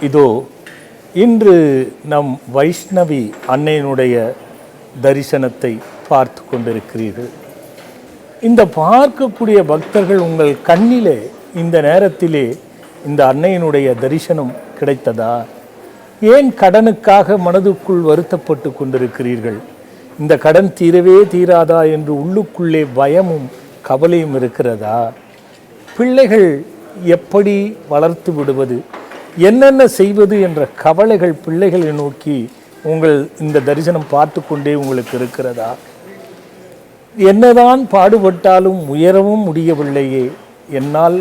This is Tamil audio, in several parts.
இதோ இன்று நம் வைஷ்ணவி அன்னையினுடைய தரிசனத்தை பார்த்து கொண்டிருக்கிறீர்கள். இந்த பார்க்கக்கூடிய பக்தர்கள் உங்கள் கண்ணிலே இந்த நேரத்திலே இந்த அன்னையினுடைய தரிசனம் கிடைத்ததா? ஏன் கடனுக்காக மனதுக்குள் வருத்தப்பட்டு கொண்டிருக்கிறீர்கள்? இந்த கடன் தீரவே தீராதா என்று உள்ளுக்குள்ளே பயமும் கவலையும் இருக்கிறதா? பிள்ளைகள் எப்படி வளர்த்து விடுவது, என்னென்ன செய்வது என்ற கவலைகள் பிள்ளைகளை நோக்கி உங்கள் இந்த தரிசனம் பார்த்து கொண்டே உங்களுக்கு இருக்கிறதா? என்னதான் பாடுபட்டாலும் உயரவும் முடியவில்லையே, என்னால்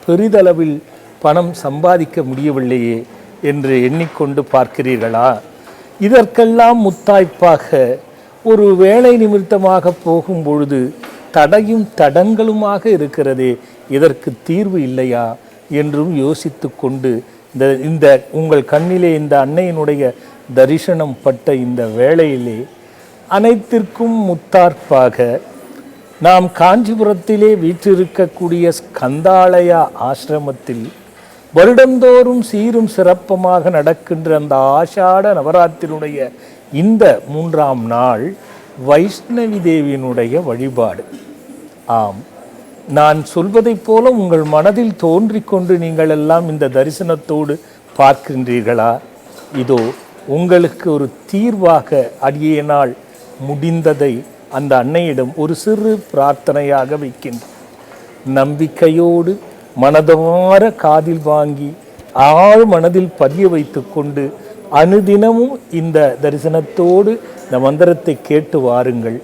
பெரிதளவில் பணம் சம்பாதிக்க முடியவில்லையே என்று எண்ணிக்கொண்டு பார்க்கிறீர்களா? இதற்கெல்லாம் முத்தாய்ப்பாக ஒரு வேலை நிமித்தமாக போகும் பொழுது தடையும் தடங்களுமாக இருக்கிறதே, இதற்கு தீர்வு இல்லையா என்றும் யோசித்து கொண்டு இந்த உங்கள் கண்ணிலே இந்த அன்னையினுடைய தரிசனம் பட்ட இந்த வேளையிலே அனைத்திற்கும் முத்தார்ப்பாக நாம் காஞ்சிபுரத்திலே வீற்றிருக்கக்கூடிய ஸ்கந்தாலயா ஆசிரமத்தில் வருடந்தோறும் சீரும் சிறப்பமாக நடக்கின்ற அந்த ஆஷாட நவராத்திரியுடைய இந்த 3ஆம் நாள் வைஷ்ணவி தேவியினுடைய வழிபாடு. ஆம், நான் சொல்வதைப் போல உங்கள் மனதில் தோன்றிக்கொண்டு நீங்கள் எல்லாம் இந்த தரிசனத்தோடு பார்க்கின்றீர்களா? இதோ உங்களுக்கு ஒரு தீர்வாக அடியேனால் முடிந்ததை அந்த அன்னையிடம் ஒரு சிறு பிரார்த்தனையாக வைக்கின்றேன். நம்பிக்கையோடு மனதார காதில் வாங்கி ஆழ் மனதில் பதிய வைத்து கொண்டு அனுதினமும் இந்த தரிசனத்தோடு இந்த மந்திரத்தை கேட்டு வாருங்கள்.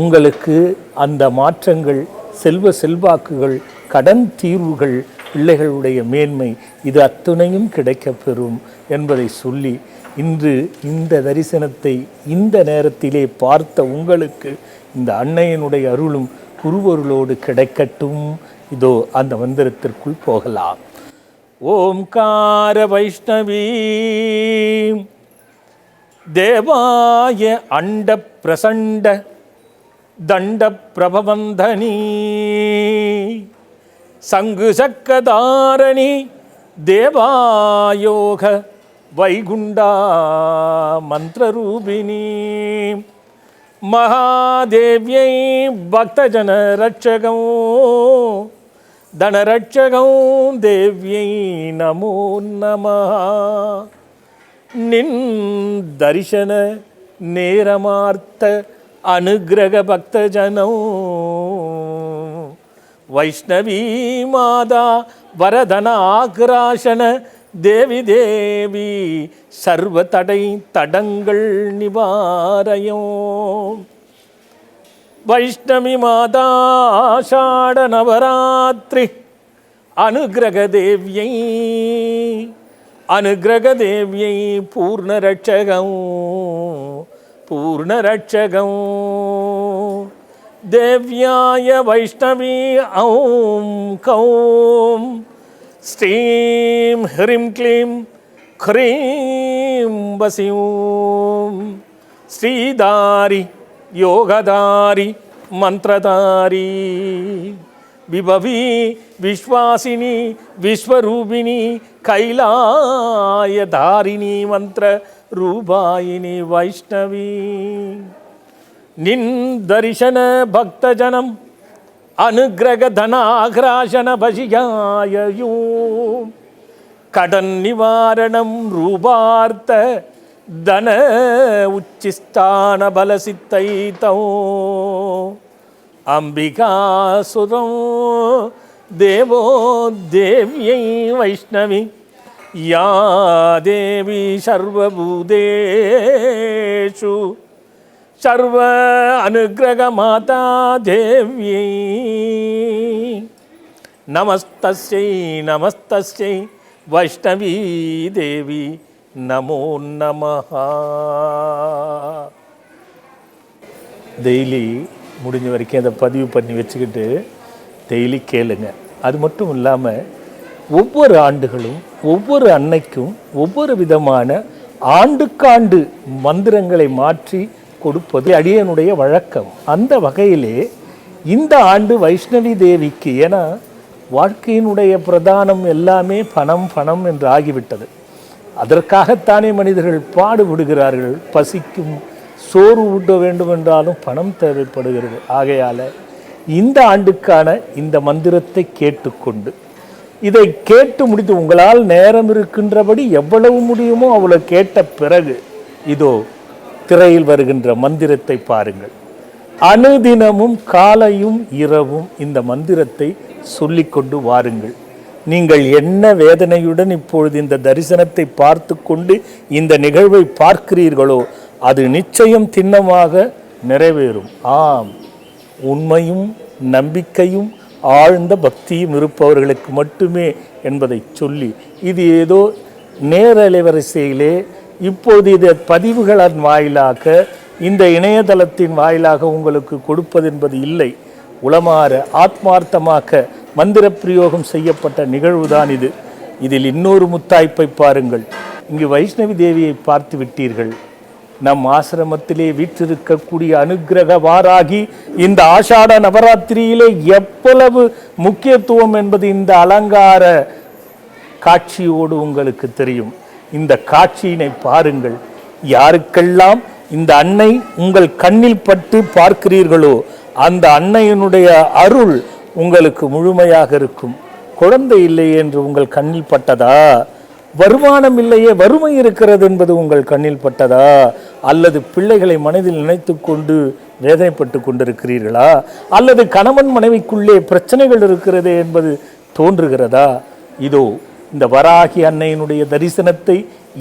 உங்களுக்கு அந்த மாற்றங்கள், செல்வாக்குகள், கடன் தீர்வுகள், பிள்ளைகளுடைய மேன்மை இது அத்துணையும் கிடைக்கப்பெறும் என்பதை சொல்லி இன்று இந்த தரிசனத்தை இந்த நேரத்திலே பார்த்த உங்களுக்கு இந்த அன்னையினுடைய அருளும் குருவருளோடு கிடைக்கட்டும். இதோ அந்த மந்திரத்திற்குள் போகலாம். ஓம்கார வைஷ்ணவி தேவாய அண்ட பிரசண்ட தண்ட பிரபவந்தனி சங்கு சக்கதாரணி தேவாயோக வைகுண்டா மந்திரரூபிணி மகாதேவியை பக்தஜன ரட்சகம் தனரட்சகம் தேவியை நமோ நமः. நின் தரிசன நேரமார்த்த அனுகிரக பக்தஜனம் வைஷ்ணவி மாதா வரதன ஆக்ராசன தேவி தேவி சர்வ தடை தடங்கள் நிவாரயம். வைஷ்ணவி மாதா ஆஷாட நவராத்திரி அனுகிரக தேவியை பூர்ணரட்சகம் தேவ்யாய வைஷ்ணவி ஔம் கௌம் ஸ்ரீம் ஹ்ரீம் க்ளீம் க்ரீம் வசிம் ஸ்ரீதாரி யோகதாரி மந்திரதாரி விபவி விஸ்வாசினி விஸ்வரூபிணி கைலாயதாரிணி மந்திர ரூபாயினி வைஷ்ணவி. நின் தரிசன பக்தஜனம் அனுகிரக தனாகிராசன பசியாயும் கடன் நிவாரணம் ரூபார்த்த தன உச்சிஸ்தான பலசித்தைத்தோ அம்பிகாசுரம் தேவோ தேவியை வைஷ்ணவி யா தேவி சர்வபூதேஷு சர்வ அனுகிரக மாதா தேவியை நமஸ்தஸ்யை வைஷ்ணவி தேவி நமோ நமः. டெய்லி முடிஞ்ச வரைக்கும் அதை பதிவு பண்ணி வச்சுக்கிட்டு டெய்லி கேளுங்க. அது மட்டும் இல்லாமல் ஒவ்வொரு ஆண்டுகளும் ஒவ்வொரு அன்னைக்கும் ஒவ்வொரு விதமான ஆண்டுக்காண்டு மந்திரங்களை மாற்றி கொடுப்பது அடியனுடைய வழக்கம். அந்த வகையிலே இந்த ஆண்டு வைஷ்ணவி தேவிக்கு, ஏன்னா வாழ்க்கையினுடைய பிரதானம் எல்லாமே பணம் பணம் என்று ஆகிவிட்டது. அதற்காகத்தானே மனிதர்கள் பாடுபடுகிறார்கள். பசிக்கும் சோறு ஊட்ட வேண்டும் என்றாலும் பணம் தேவைப்படுகிறது. ஆகையால் இந்த ஆண்டுக்கான இந்த மந்திரத்தை கேட்டுக்கொண்டு, இதை கேட்டு முடித்து உங்களால் நேரம் இருக்கின்றபடி எவ்வளவு முடியுமோ அவ்வளவு கேட்ட பிறகு இதோ திரையில் வருகின்ற மந்திரத்தை பாருங்கள். அனுதினமும் காலையும் இரவும் இந்த மந்திரத்தை சொல்லிக்கொண்டு வாருங்கள். நீங்கள் என்ன வேதனையுடன் இப்பொழுது இந்த தரிசனத்தை பார்த்து கொண்டு இந்த நிகழ்வை பார்க்கிறீர்களோ அது நிச்சயம் திண்ணமாக நிறைவேறும். ஆம், உண்மையும் நம்பிக்கையும் ஆழ்ந்த பக்தியும் இருப்பவர்களுக்கு மட்டுமே என்பதை சொல்லி, இது ஏதோ நேரலைவரிசையிலே இப்போது இது பதிவுகளின் வாயிலாக இந்த இணையதளத்தின் வாயிலாக உங்களுக்கு கொடுப்பது என்பது இல்லை. உளமாற ஆத்மார்த்தமாக மந்திர பிரயோகம் செய்யப்பட்ட நிகழ்வுதான் இது. இதில் இன்னொரு முத்தாய்ப்பை பாருங்கள். இங்கு வைஷ்ணவி தேவியை பார்த்து விட்டீர்கள். நம் ஆசிரமத்திலே வீற்றிருக்கக்கூடிய அனுக்கிரக வாராகி இந்த ஆஷாட நவராத்திரியிலே எவ்வளவு முக்கியத்துவம் என்பது இந்த அலங்கார காட்சியோடு உங்களுக்கு தெரியும். இந்த காட்சியினை பாருங்கள். யாருக்கெல்லாம் இந்த அன்னை உங்கள் கண்ணில் பட்டு பார்க்கிறீர்களோ அந்த அன்னையினுடைய அருள் உங்களுக்கு முழுமையாக இருக்கும். குழந்தை இல்லையே என்று உங்கள் கண்ணில் பட்டதா? வருமானம் இல்லையே, வறுமை இருக்கிறது என்பது உங்கள் கண்ணில் பட்டதா? அல்லது பிள்ளைகளை மனதில் நினைத்து கொண்டு வேதனைப்பட்டு கொண்டிருக்கிறீர்களா? அல்லது கணவன் மனைவிக்குள்ளே பிரச்சனைகள் இருக்கிறது என்பது தோன்றுகிறதா? இதோ இந்த வராகி அன்னையினுடைய தரிசனத்தை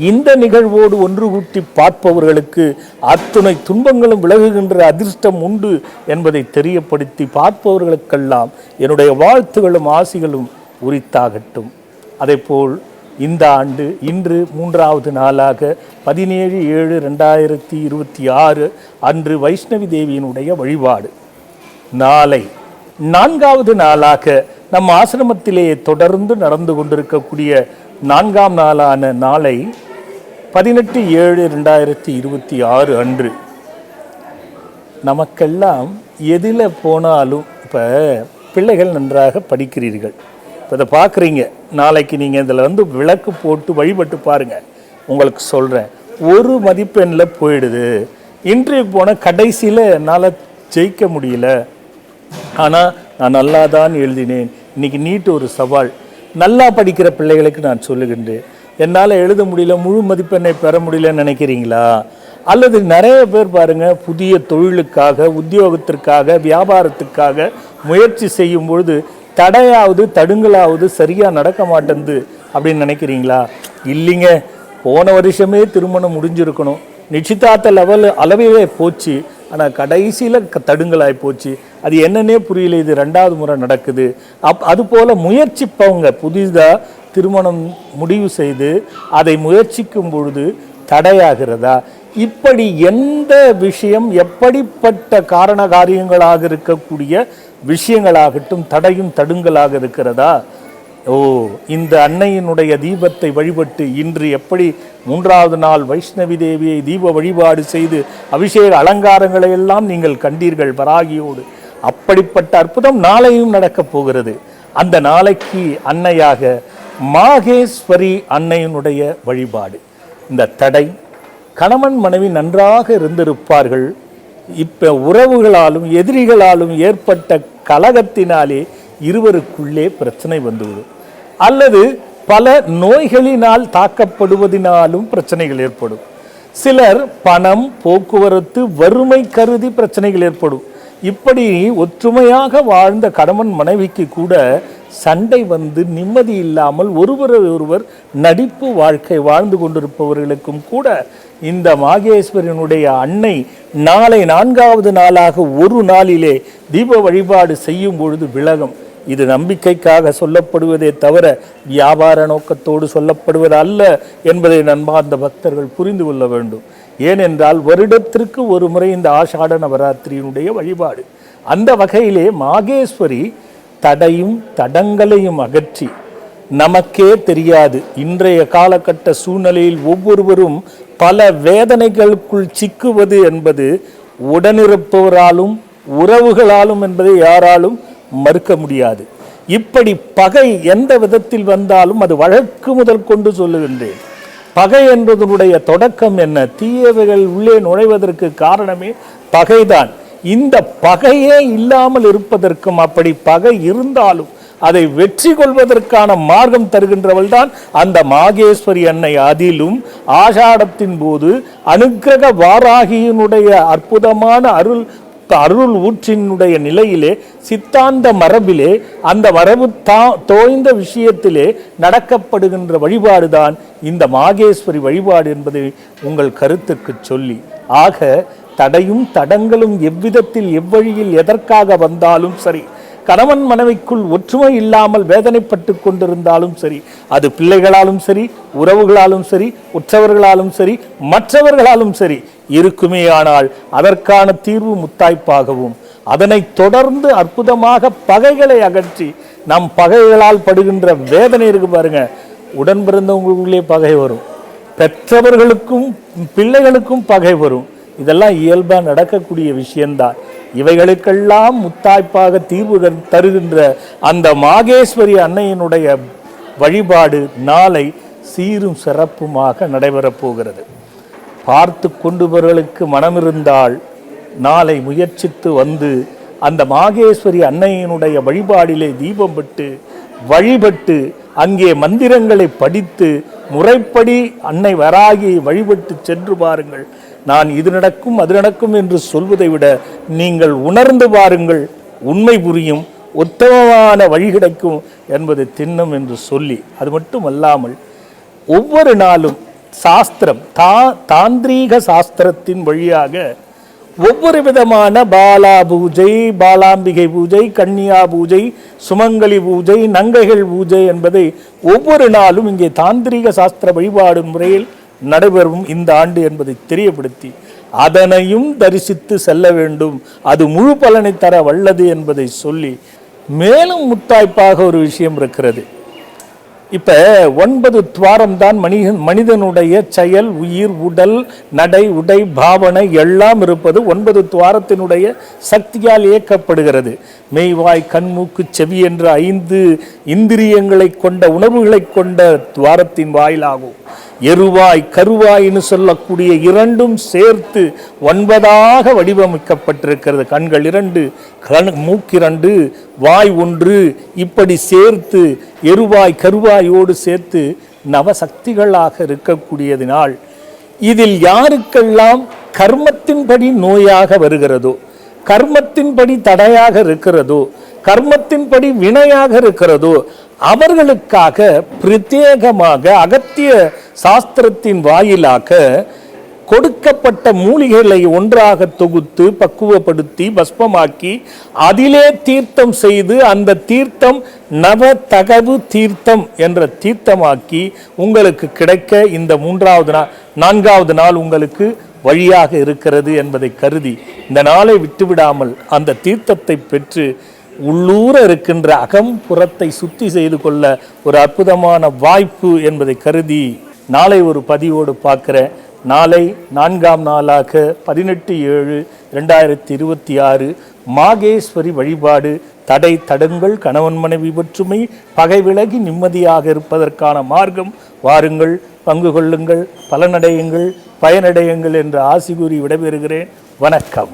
இந்த நிகழ்வோடு ஒன்று கூட்டி பார்ப்பவர்களுக்கு அத்துணை துன்பங்களும் விலகுகின்ற அதிர்ஷ்டம் உண்டு என்பதை தெரியப்படுத்தி பார்ப்பவர்களுக்கெல்லாம் என்னுடைய வாழ்த்துகளும் ஆசிகளும் உரித்தாகட்டும். அதேபோல் இந்த ஆண்டு இன்று 3வது நாளாக 17/7/2026 அன்று வைஷ்ணவி தேவியினுடைய வழிபாடு. நாளை 4வது நாளாக நம் ஆசிரமத்திலே தொடர்ந்து நடந்து கொண்டிருக்கக்கூடிய 4ஆம் நாளான நாளை 18/7/2026 அன்று நமக்கெல்லாம் எதில் போனாலும், இப்போ பிள்ளைகள் நன்றாக படிக்கிறீர்கள், இப்போ இதை பார்க்குறீங்க, நாளைக்கு நீங்கள் இதில் விளக்கு போட்டு வழிபட்டு பாருங்கள். உங்களுக்கு சொல்கிறேன், ஒரு மதிப்பெண்ணில் போயிடுது. இன்றைக்கு போன கடைசியில் என்னால் ஜெயிக்க முடியல, ஆனால் நான் நல்லா தான் எழுதினேன். இன்றைக்கி நீட்டு ஒரு சவால். நல்லா படிக்கிற பிள்ளைகளுக்கு நான் சொல்லுகின்றேன், என்னால் எழுத முடியல, முழு மதிப்பெண்ணை பெற முடியலன்னு நினைக்கிறீங்களா? அல்லது நிறைய பேர் பாருங்கள், புதிய தொழிலுக்காக, உத்தியோகத்திற்காக, வியாபாரத்துக்காக முயற்சி செய்யும் பொழுது தடையாவது தடுங்களாவது சரியாக நடக்க மாட்டேங்குது அப்படின்னு நினைக்கிறீங்களா? இல்லைங்க, போன வருஷமே திருமணம் முடிஞ்சிருக்கணும், நிச்சயதார்த்த அளவிலே போச்சு, ஆனால் கடைசியில் தடுங்களாய் போச்சு, அது என்னன்னே புரியல, இது 2வது முறை நடக்குது. அதுபோல் முயற்சிப்பவங்க புதிதாக திருமணம் முடிவு செய்து அதை முயற்சிக்கும் பொழுது தடையாகிறதா? இப்படி எந்த விஷயம், எப்படிப்பட்ட காரண காரியங்களாக இருக்கக்கூடிய விஷயங்களாகட்டும் தடையும் தடுங்களாக இருக்கிறதா? இந்த அன்னையினுடைய தீபத்தை வழிபட்டு இன்று எப்படி 3வது நாள் வைஷ்ணவி தேவியை தீப வழிபாடு செய்து அபிஷேக அலங்காரங்களை எல்லாம் நீங்கள் கண்டீர்கள் வராகியோடு. அப்படிப்பட்ட அற்புதம் நாளையும் நடக்கப் போகிறது. அந்த நாளைக்கு அன்னையாக மாகேஸ்வரி அன்னையினுடைய வழிபாடு. இந்த தடை, கணவன் மனைவி நன்றாக இருந்திருப்பார்கள், இப்போ உறவுகளாலும் எதிரிகளாலும் ஏற்பட்ட கலகத்தினாலே இருவருக்குள்ளே பிரச்சனை வந்துவிடும். அல்லது பல நோய்களினால் தாக்கப்படுவதனாலும் பிரச்சனைகள் ஏற்படும். சிலர் பணம், போக்குவரத்து, வறுமை கருதி பிரச்சனைகள் ஏற்படும். இப்படி ஒற்றுமையாக வாழ்ந்த கணவன் மனைவிக்கு கூட சண்டை வந்து நிம்மதி இல்லாமல் ஒருவர் நடிப்பு வாழ்க்கை வாழ்ந்து கொண்டிருப்பவர்களுக்கும் கூட இந்த மாகேஸ்வரனுடைய அன்னை நாளை 4வது நாளாக ஒரு நாளிலே தீப வழிபாடு செய்யும் பொழுது விலகும். இது நம்பிக்கைக்காக சொல்லப்படுவதே தவிர வியாபார நோக்கத்தோடு சொல்லப்படுவது அல்ல என்பதை நண்பார்ந்த பக்தர்கள் புரிந்து கொள்ள வேண்டும். ஏனென்றால் வருடத்திற்கு ஒரு முறை இந்த ஆஷாட நவராத்திரியினுடைய வழிபாடு. அந்த வகையிலே மாகேஸ்வரி தடையும் தடங்களையும் அகற்றி, நமக்கே தெரியாது இன்றைய காலகட்ட சூழ்நிலையில் ஒவ்வொருவரும் பல வேதனைகளுக்குள் சிக்குவது என்பது உடனிருப்பவராலும் உறவுகளாலும் என்பதை யாராலும் மறுக்க முடியாது. இப்படி பகை எந்த விதத்தில் வந்தாலும் அது வழக்கு முதல் கொண்டு சொல்லுகின்றேன், பகை என்பதனுடைய தொடக்கம் என்ன? தீயவைகள் உள்ளே நுழைவதற்கு காரணமே பகைதான். இந்த பகையே இல்லாமல் இருப்பதற்கும், அப்படி பகை இருந்தாலும் அதை வெற்றி கொள்வதற்கான மார்க்கம் தருகின்றவள் தான் அந்த மாகேஸ்வரி அன்னை. அதிலும் ஆஷாடத்தின் போது அனுக்கிரக வாராகியினுடைய அற்புதமான அருள் ஊற்றினுடைய நிலையிலே, சித்தாந்த மரபிலே, அந்த மரபு தோய்ந்த விஷயத்திலே நடக்கப்படுகின்ற வழிபாடுதான் இந்த மாகேஸ்வரி வழிபாடு என்பதை உங்கள் கருத்துக்கு சொல்லி, ஆக தடையும் தடங்களும் எவ்விதத்தில் எவ்வழியில் எதற்காக வந்தாலும் சரி, கணவன் மனைவிக்குள் ஒற்றுமை இல்லாமல் வேதனைப்பட்டு கொண்டிருந்தாலும் சரி, அது பிள்ளைகளாலும் சரி, உறவுகளாலும் சரி, உற்றவர்களாலும் சரி, மற்றவர்களாலும் சரி இருக்குமே. ஆனால் அதற்கான தீர்வு முத்தாய்ப்பாகவும், அதனை தொடர்ந்து அற்புதமாக பகைகளை அகற்றி, நம் பகைகளால் படுகின்ற வேதனை இருக்கு பாருங்க. உடன் பிறந்தவங்களுக்குள்ளே பகை வரும், பெற்றவர்களுக்கும் பிள்ளைகளுக்கும் பகை வரும். இதெல்லாம் இயல்பாக நடக்கக்கூடிய விஷயம்தான். இவைகளுக்கெல்லாம் முத்தாய்ப்பாக தீர்வு தருகின்ற அந்த மாகேஸ்வரி அன்னையினுடைய வழிபாடு நாளை சீரும் சிறப்புமாக நடைபெறப் போகிறது. பார்த்து கொண்டுபவர்களுக்கு மனமிருந்தால் நாளை முயற்சித்து வந்து அந்த மாகேஸ்வரி அன்னையினுடைய வழிபாடிலே தீபம் விட்டு வழிபட்டு, அங்கே மந்திரங்களை படித்து முறைப்படி அன்னை வராகி வழிபட்டு சென்று பாருங்கள். நான் இது நடக்கும் அது நடக்கும் என்று சொல்வதை விட நீங்கள் உணர்ந்து பாருங்கள், உண்மை புரியும், உத்தமமான வழி கிடைக்கும் என்பது திண்ணம் என்று சொல்லி, அது மட்டும் அல்லாமல் ஒவ்வொரு நாளும் சாஸ்திரம் தாந்திரீக சாஸ்திரத்தின் வழியாக ஒவ்வொரு விதமான பாலா பூஜை, பாலாம்பிகை பூஜை, கன்னியா பூஜை, சுமங்கலி பூஜை, நங்கைகள் பூஜை என்பதை ஒவ்வொரு நாளும் இங்கே தாந்திரீக சாஸ்திர வழிபாடு முறையில் நடைபெறும் இந்த ஆண்டு என்பதை தெரியப்படுத்தி, அதனையும் தரிசித்து செல்ல வேண்டும், அது முழு பலனை தர வல்லது என்பதை சொல்லி, மேலும் முத்தாய்ப்பாக ஒரு விஷயம் இருக்கிறது. இப்ப 9 துவாரம் தான் மனிதனுடைய செயல், உயிர், உடல், நடை, உடை, பாவனை எல்லாம் இருப்பது 9 துவாரத்தினுடைய சக்தியால் இயக்கப்படுகிறது. மெய்வாய், கண்மூக்கு, செவி என்ற 5 இந்திரியங்களை கொண்ட, உணர்வுகளை கொண்ட துவாரத்தின் வாயிலாகும். எருவாய், கருவாயின்னு சொல்லக்கூடிய 2ம் சேர்த்து 9ஆக வடிவமைக்கப்பட்டிருக்கிறது. கண்கள் 2, மூக்கு 2, வாய் 1, இப்படி சேர்த்து எருவாய் கருவாயோடு சேர்த்து நவசக்திகளாக இருக்கக்கூடியதினால், இதில் யாருக்கெல்லாம் கர்மத்தின்படி நோயாக வருகிறதோ, கர்மத்தின்படி தடையாக இருக்கிறதோ, கர்மத்தின்படி வினையாக இருக்கிறதோ, அவர்களுக்காக பிரத்யேகமாக அகத்திய சாஸ்திரத்தின் வாயிலாக கொடுக்கப்பட்ட மூலிகைகளை ஒன்றாக தொகுத்து பக்குவப்படுத்தி பஸ்பமாக்கி அதிலே தீர்த்தம் செய்து, அந்த தீர்த்தம் நவ தகவு தீர்த்தம் என்ற தீர்த்தமாக்கி உங்களுக்கு கிடைக்க இந்த 4வது நாள் உங்களுக்கு வழியாக இருக்கிறது என்பதை கருதி, இந்த நாளை விட்டுவிடாமல் அந்த தீர்த்தத்தை பெற்று உள்ளூர இருக்கின்ற அகம்புறத்தை சுத்தி செய்து கொள்ள ஒரு அற்புதமான வாய்ப்பு என்பதை கருதி நாளை ஒரு பதிவோடு பார்க்கிறேன். நாளை 4ஆம் நாளாக 18/7/2026 மாகேஸ்வரி வழிபாடு. தடை தடங்கள், கணவன் மனைவி ஒற்றுமை, பகை விலகி நிம்மதியாக இருப்பதற்கான மார்க்கம். வாருங்கள், பங்கு கொள்ளுங்கள், பலனடையுங்கள், பயனடையுங்கள் என்று ஆசி கூறி விடைபெறுகிறேன். வணக்கம்.